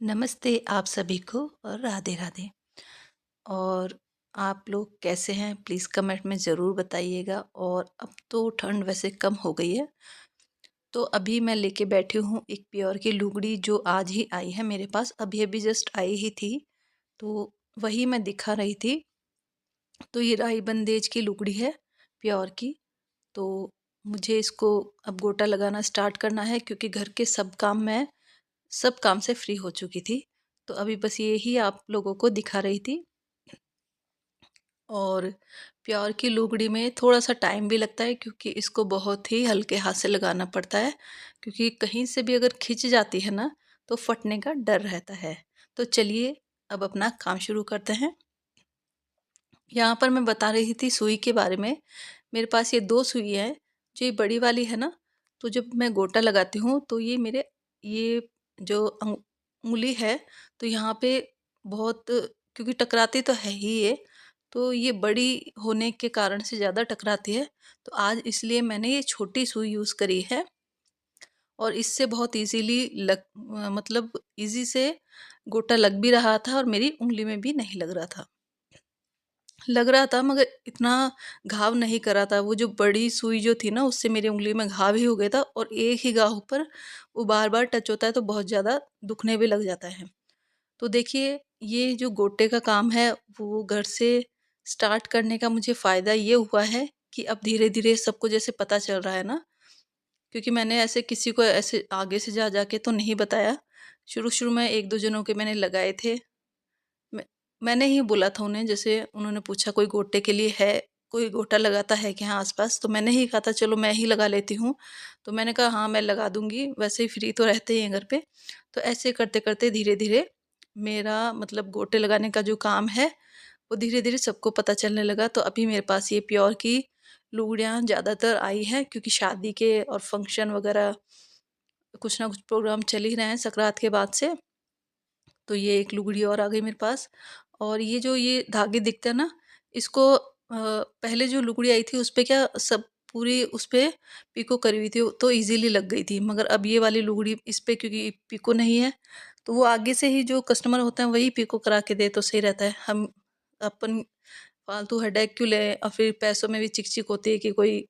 नमस्ते आप सभी को और राधे राधे। और आप लोग कैसे हैं प्लीज़ कमेंट में ज़रूर बताइएगा। और अब तो ठंड वैसे कम हो गई है, तो अभी मैं लेके बैठी हूँ एक प्योर की लुगड़ी जो आज ही आई है मेरे पास, अभी अभी जस्ट आई ही थी। तो वही मैं दिखा रही थी। तो ये राई बंदेज की लुगड़ी है, प्योर की। तो मुझे इसको अब गोटा लगाना स्टार्ट करना है क्योंकि घर के सब काम से फ्री हो चुकी थी। तो अभी बस ये ही आप लोगों को दिखा रही थी। और प्योर की लुगड़ी में थोड़ा-सा टाइम भी लगता है क्योंकि इसको बहुत ही हल्के हाथ से लगाना पड़ता है, क्योंकि कहीं से भी अगर खिंच जाती है ना, तो फटने का डर रहता है। तो चलिए अब अपना काम शुरू करते हैं। यहाँ पर मैं बता रही थी सुई के बारे में। मेरे पास ये 2 सुई है। जो ये बड़ी वाली है ना, तो जब मैं गोटा लगाती हूँ तो ये जो उँगली है, तो यहाँ पे बहुत, क्योंकि टकराती तो है ही ये, तो ये बड़ी होने के कारण से ज़्यादा टकराती है। तो आज इसलिए मैंने ये छोटी सुई यूज़ करी है। और इससे बहुत मतलब ईज़ी से गोटा लग भी रहा था और मेरी उँगली में भी नहीं लग रहा था। लग रहा था मगर इतना घाव नहीं करा था। वो जो बड़ी सुई जो थी ना, उससे मेरी उँगली में घाव ही हो गया था और एक ही घाव पर वो बार-बार टच होता है तो बहुत ज़्यादा दुखने भी लग जाता है। तो देखिए, ये जो गोटे का काम है वो घर से स्टार्ट करने का मुझे फ़ायदा ये हुआ है कि अब धीरे-धीरे सबको जैसे पता चल रहा है ना, क्योंकि मैंने ऐसे किसी को ऐसे आगे से जा के तो नहीं बताया। शुरू-शुरू में 1-2 जनों के मैंने लगाए थे। मैं मैंने ही बोला था उन्हें, जैसे उन्होंने पूछा कोई गोटे के लिए है, कोई गोटा लगाता है क्या आस-पास? तो मैंने ही कहा था चलो मैं ही लगा लेती हूँ। तो मैंने कहा हाँ, मैं लगा दूँगी, वैसे ही फ्री तो रहते ही हैं घर पे। तो ऐसे करते-करते धीरे-धीरे मेरा मतलब गोटे लगाने का जो काम है, वो धीरे-धीरे सबको पता चलने लगा। तो अभी मेरे पास ये प्योर की लुगड़ियाँ ज़्यादातर आई हैं क्योंकि शादी के और फंक्शन वगैरह कुछ ना कुछ प्रोग्राम चल ही रहे हैं सकरात के बाद से। तो ये एक लुगड़ी और आ गई मेरे पास। और ये जो ये धागे दिखते हैं ना, इसको पहले जो लुगड़ी आई थी उसपे क्या सब पूरी उसपे पिको करी हुई थी तो इजीली लग गई थी, मगर अब ये वाली लुगड़ी इस पे क्योंकि पिको नहीं है, तो वो आगे से ही जो कस्टमर होते हैं वही पिको करा के दे तो सही रहता है। हम अपन फालतू हेडेक क्यों लें और फिर पैसों में भी चिक-चिक होती है कि कोई,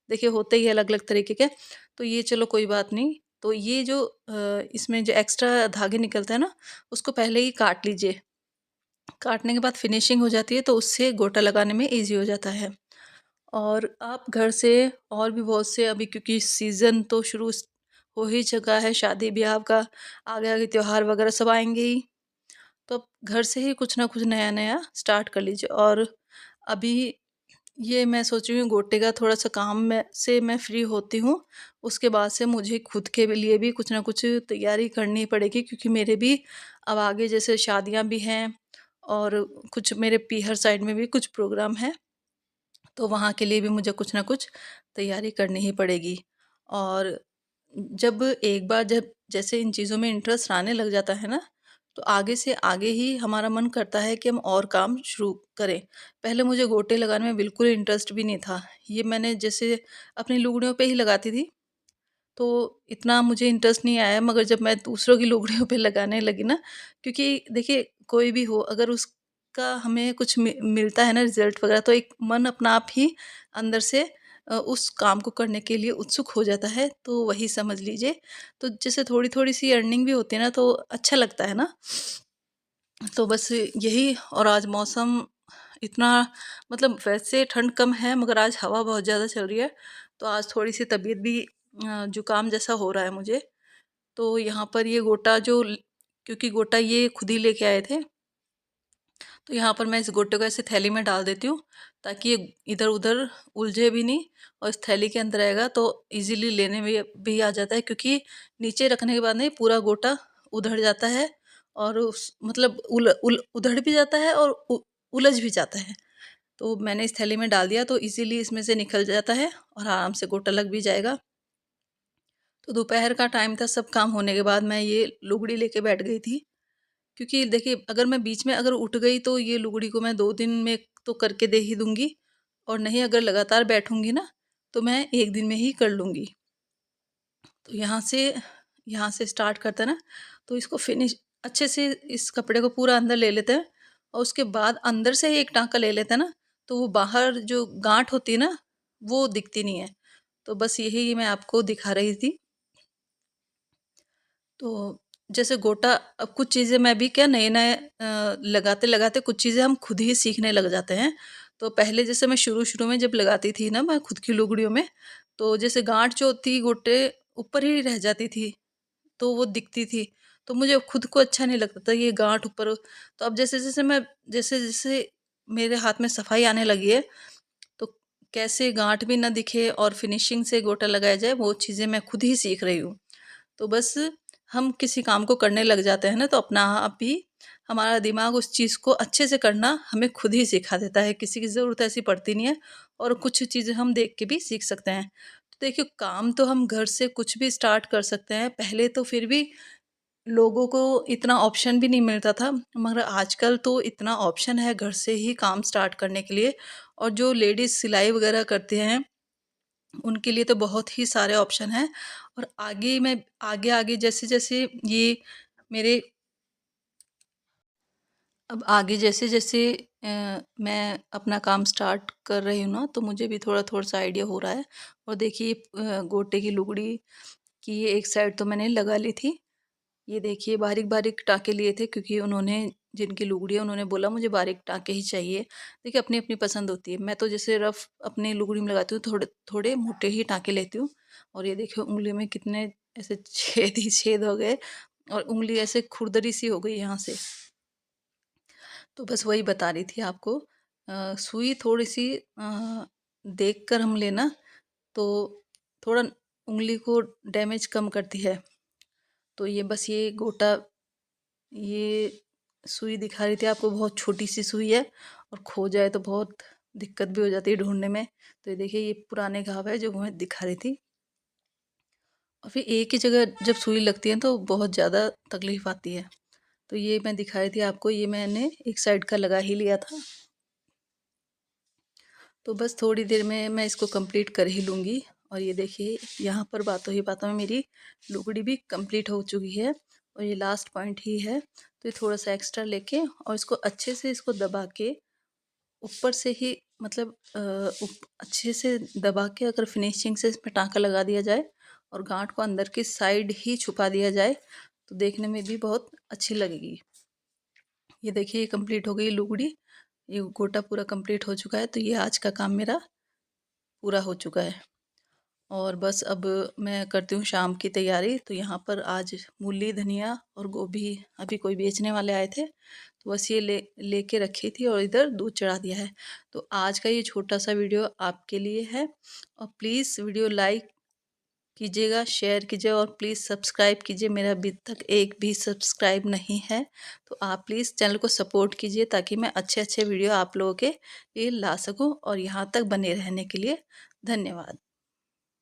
देखिए होते ही अलग-अलग तरीके के। तो ये चलो कोई बात नहीं। तो ये जो इसमें जो एक्स्ट्रा धागे निकलते हैं ना, उसको पहले ही काट लीजिए। काटने के बाद फिनिशिंग हो जाती है तो उससे गोटा लगाने में ईज़ी हो जाता है। और आप घर से और भी बहुत से, अभी क्योंकि सीज़न तो हो ही चुका है शादी-ब्याह का, आगे-आगे त्योहार वगैरह सब आएँगे ही। तो आप घर से ही कुछ ना कुछ नया-नया स्टार्ट कर लीजिए। और अभी ये मैं सोच रही हूँ गोटे का थोड़ा-सा काम में से मैं फ्री होती हूँ, उसके बाद से मुझे खुद के भी लिए भी कुछ ना कुछ तैयारी करनी पड़ेगी क्योंकि मेरे भी अब आगे जैसे शादियाँ भी हैं और कुछ मेरे पीहर साइड में भी कुछ प्रोग्राम हैं, तो वहाँ के लिए भी मुझे कुछ ना कुछ तैयारी करनी ही पड़ेगी। और जब जैसे इन चीज़ों में इंटरेस्ट आने लग जाता है ना, तो आगे से आगे ही हमारा मन करता है कि हम और काम शुरू करें। पहले मुझे गोटे लगाने में बिल्कुल इंटरेस्ट भी नहीं था। ये मैंने जैसे अपनी लुगड़ियों पे ही लगाती थी, तो इतना मुझे इंटरेस्ट नहीं आया, मगर जब मैं दूसरों की लुगड़ियों पे लगाने लगी ना, क्योंकि देखिए कोई भी हो अगर उसका हमें कुछ मिलता है ना रिज़ल्ट वग़ैरह, तो एक मन अपना आप ही अंदर से उस काम को करने के लिए उत्सुक हो जाता है, तो वही समझ लीजिए। तो जैसे थोड़ी-थोड़ी सी अर्निंग भी होती है ना, तो अच्छा लगता है ना। तो बस यही। और आज मौसम इतना, मतलब वैसे ठंड कम है मगर आज हवा बहुत ज़्यादा चल रही है, तो आज थोड़ी-सी तबीयत भी जुकाम जैसा हो रहा है मुझे। तो यहाँ पर ये क्योंकि गोटा ये खुद ही लेके आए थे, तो यहाँ पर मैं इस गोटे को ऐसे थैली में डाल देती हूँ ताकि ये इधर-उधर उलझे भी नहीं और इस थैली के अंदर रहेगा तो इजीली लेने में भी आ जाता है, क्योंकि नीचे रखने के बाद नहीं पूरा गोटा उधड़ जाता है और उस मतलब उल उल उधड़ भी जाता है और उलझ भी जाता है। तो मैंने इस थैली में डाल दिया तो इजीली इसमें से निकल जाता है और आराम से गोटा लग भी जाएगा। तो दोपहर का टाइम था, सब काम होने के बाद मैं ये लुगड़ी लेके बैठ गई थी, क्योंकि देखिए अगर मैं बीच में अगर उठ गई तो ये लुगड़ी को मैं 2 दिन में तो करके दे ही दूँगी, और नहीं अगर लगातार बैठूँगी ना, तो मैं 1 दिन में ही कर लूँगी। तो यहाँ से स्टार्ट करते हैं ना, तो इसको अच्छे से इस कपड़े को पूरा अंदर ले लेते हैं और उसके बाद अंदर से ही एक टाँका ले लेते हैं ना, तो वो बाहर जो गाँठ होती है ना, वो दिखती नहीं है। तो बस यही मैं आपको दिखा रही थी। तो जैसे गोटा, अब कुछ चीज़ें मैं भी क्या नए-नए लगाते-लगाते कुछ चीज़ें हम खुद ही सीखने लग जाते हैं। तो पहले जैसे मैं शुरू-शुरू में जब लगाती थी ना मैं खुद की लुगड़ियों में, तो जैसे गाँठ जो थी गोटे ऊपर ही रह जाती थी, तो वो दिखती थी। तो मुझे खुद को अच्छा नहीं लगता था ये गाँठ ऊपर। तो अब जैसे-जैसे मैं जैसे-जैसे मेरे हाथ में सफाई आने लगी है, तो कैसे गाँठ भी ना दिखे और फिनिशिंग से गोटा लगाया जाए, वो चीज़ें मैं खुद ही सीख रही हूँ। तो बस हम किसी काम को करने लग जाते हैं ना, तो अपना आप ही हमारा दिमाग उस चीज़ को अच्छे से करना हमें खुद ही सिखा देता है, किसी की ज़रूरत ऐसी पड़ती नहीं है। और कुछ चीज़ें हम देख के भी सीख सकते हैं। तो देखिए, काम तो हम घर से कुछ भी स्टार्ट कर सकते हैं। पहले तो फिर भी लोगों को इतना ऑप्शन भी नहीं मिलता था, मगर आजकल तो इतना ऑप्शन है घर से ही काम स्टार्ट करने के लिए। और जो लेडीज़ सिलाई वगैरह करते हैं, उनके लिए तो बहुत ही सारे ऑप्शन हैं। और आगे-आगे जैसे-जैसे ये मेरे अब आगे जैसे-जैसे मैं अपना काम स्टार्ट कर रही हूँ ना, तो मुझे भी थोड़ा-थोड़ा सा आइडिया हो रहा है। और देखिए, गोटे की लुगड़ी की ये एक साइड तो मैंने लगा ली थी। ये देखिए, बारीक-बारीक टाँके लिए थे क्योंकि उन्होंने, जिनकी लुगड़ी है, उन्होंने बोला मुझे बारीक टाँके ही चाहिए। देखिए, अपनी-अपनी पसंद होती है। मैं तो जैसे रफ़ अपनी लुगड़ी में लगाती हूँ, थोड़े थोड़े मोटे ही टाँके लेती हूँ। और ये देखिए, उँगली में कितने ऐसे छेद ही छेद हो गए और उँगली ऐसे खुरदरी सी हो गई यहाँ से। तो बस वही बता रही थी आपको। सुई थोड़ी-सी देख कर हम लेना, तो थोड़ा उँगली को डैमेज कम करती है। तो ये बस ये गोटा, ये सुई दिखा रही थी आपको, बहुत छोटी-सी सुई है और खो जाए तो बहुत दिक्कत भी हो जाती है ढूँढने में। तो ये देखिए, ये पुराने घाव है जो मैं दिखा रही थी। और फिर एक ही जगह जब सुई लगती है तो बहुत ज़्यादा तकलीफ़ आती है। तो ये मैं दिखा रही थी आपको, ये मैंने एक साइड का लगा ही लिया था। तो बस थोड़ी देर में मैं इसको कंप्लीट कर ही लूँगी। और ये देखिए, यहाँ पर बातों ही बातों में मेरी लुगड़ी भी कंप्लीट हो चुकी है और ये लास्ट पॉइंट ही है। तो ये थोड़ा-सा एक्स्ट्रा लेके और इसको अच्छे से इसको दबा के ऊपर से ही, मतलब अच्छे से दबा के अगर फिनिशिंग से इसमें टाँका लगा दिया जाए और गाँठ को अंदर की साइड ही छुपा दिया जाए, तो देखने में भी बहुत अच्छी लगेगी। ये देखिए, ये कंप्लीट हो गई लुगड़ी। ये गोटा पूरा कंप्लीट हो चुका है। तो ये आज का काम मेरा पूरा हो चुका है। और बस अब मैं करती हूँ शाम की तैयारी। तो यहाँ पर आज मूली, धनिया और गोभी अभी कोई बेचने वाले आए थे, तो बस ये लेके रखी थी और इधर दूध चढ़ा दिया है। तो आज का ये छोटा सा वीडियो आपके लिए है। और प्लीज़ वीडियो लाइक कीजिएगा, शेयर कीजिए और प्लीज़ सब्सक्राइब कीजिए। मेरा अभी तक एक भी सब्सक्राइब नहीं है। तो आप प्लीज़ चैनल को सपोर्ट कीजिए ताकि मैं अच्छे-अच्छे वीडियो आप लोगों के लिए ला सकूँ। और यहाँ तक बने रहने के लिए धन्यवाद।